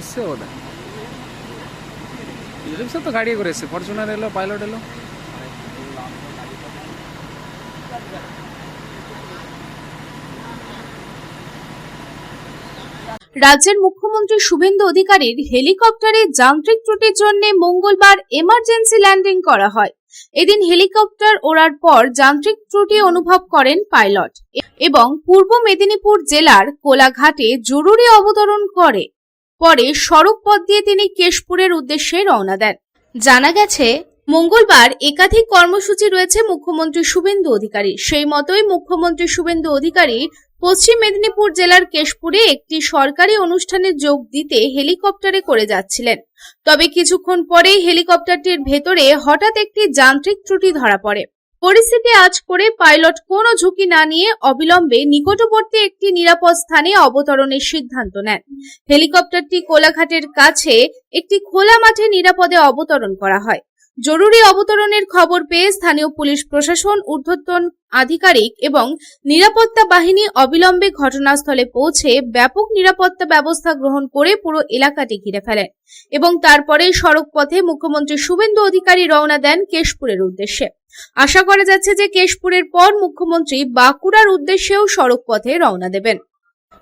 এসছে ওটা ইলেকশন তো গাড়ি করে এসছে, ফরচুনার এলো, পাইলট এলো। রাজ্যের মুখ্যমন্ত্রী শুভেন্দু অধিকারীর হেলিকপ্টারে যান্ত্রিক ত্রুটির জন্য মঙ্গলবার এমার্জেন্সি ল্যান্ডিং করা হয়। এদিন হেলিকপ্টার ওড়ার পর যান্ত্রিক ত্রুটি অনুভব করেন পাইলট এবং পূর্ব মেদিনীপুর জেলার কোলাঘাটে জরুরি অবতরণ করে। পরে সড়ক পথ দিয়ে তিনি কেশপুরের উদ্দেশ্যে রওনা দেন। জানা গেছে, মঙ্গলবার একাধিক কর্মসূচি রয়েছে মুখ্যমন্ত্রী শুভেন্দু অধিকারী। সেই মতোই মুখ্যমন্ত্রী শুভেন্দু অধিকারী পশ্চিম মেদিনীপুর জেলার কেশপুরে একটি সরকারি অনুষ্ঠানে যোগ দিতে হেলিকপ্টারে করে যাচ্ছিলেন। তবে কিছুক্ষণ পরেই হেলিকপ্টারটির ভেতরে হঠাৎ একটি যান্ত্রিক ত্রুটি ধরা পড়ে। পরিস্থিতি আঁচ করে পাইলট কোনো ঝুঁকি না নিয়ে অবিলম্বে নিকটবর্তী একটি নিরাপদ স্থানে অবতরণের সিদ্ধান্ত নেন। হেলিকপ্টারটি কোলাঘাটের কাছে একটি খোলা মাঠে নিরাপদে অবতরণ করা হয়। জরুরি অবতরণের খবর পেয়ে স্থানীয় পুলিশ প্রশাসন, ঊর্ধ্বতন আধিকারিক এবং নিরাপত্তা বাহিনী অবিলম্বে ঘটনাস্থলে পৌঁছে ব্যাপক নিরাপত্তা ব্যবস্থা গ্রহণ করে পুরো এলাকাটি ঘিরে ফেলেন এবং তারপরে সড়ক পথে মুখ্যমন্ত্রী শুভেন্দু অধিকারী রওনা দেন কেশপুরের উদ্দেশ্যে। আশা করা যাচ্ছে যে কেশপুরের পর মুখ্যমন্ত্রী বাঁকুড়ার উদ্দেশ্যেও সড়ক পথে রওনা দেবেন।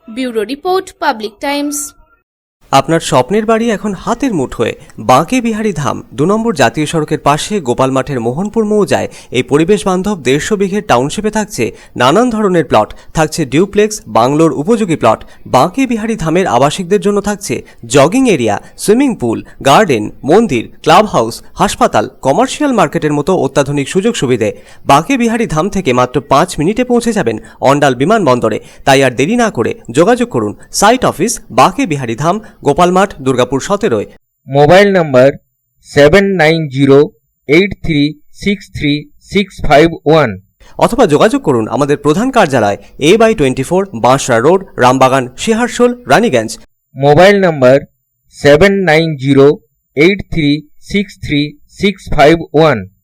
Bureau report, public Times. আপনার স্বপ্নের বাড়ি এখন হাতের মুঠোয়। বাঁকে বিহারী ধাম 2 নম্বর জাতীয় সড়কের পাশে গোপাল মাঠের মোহনপুর মৌজায় এই পরিবেশ বান্ধব 150 বিঘের টাউনশিপে থাকছে নানান ধরনের প্লট, থাকছে ডিউপ্লেক্স, বাংলোর উপযোগী প্লট। বাঁকে বিহারী ধামের আবাসিকদের জন্য থাকছে jogging area, swimming pool, garden, মন্দির, ক্লাব হাউস, হাসপাতাল, কমার্শিয়াল মার্কেটের মতো অত্যাধুনিক সুযোগ সুবিধে। বাঁকে বিহারী ধাম থেকে মাত্র 5 মিনিটে পৌঁছে যাবেন অন্ডাল বিমানবন্দরে। তাই আর দেরি না করে যোগাযোগ করুন। Site office Banke Bihari Dham, Gopalmath, Durgapur 17। Mobile number 7908363651 অথবা যোগাযোগ করুন আমাদের প্রধান কার্যালয় A/24 Banshra road, Rambagan, Shiharshol, Raniganj. Mobile number 7908363651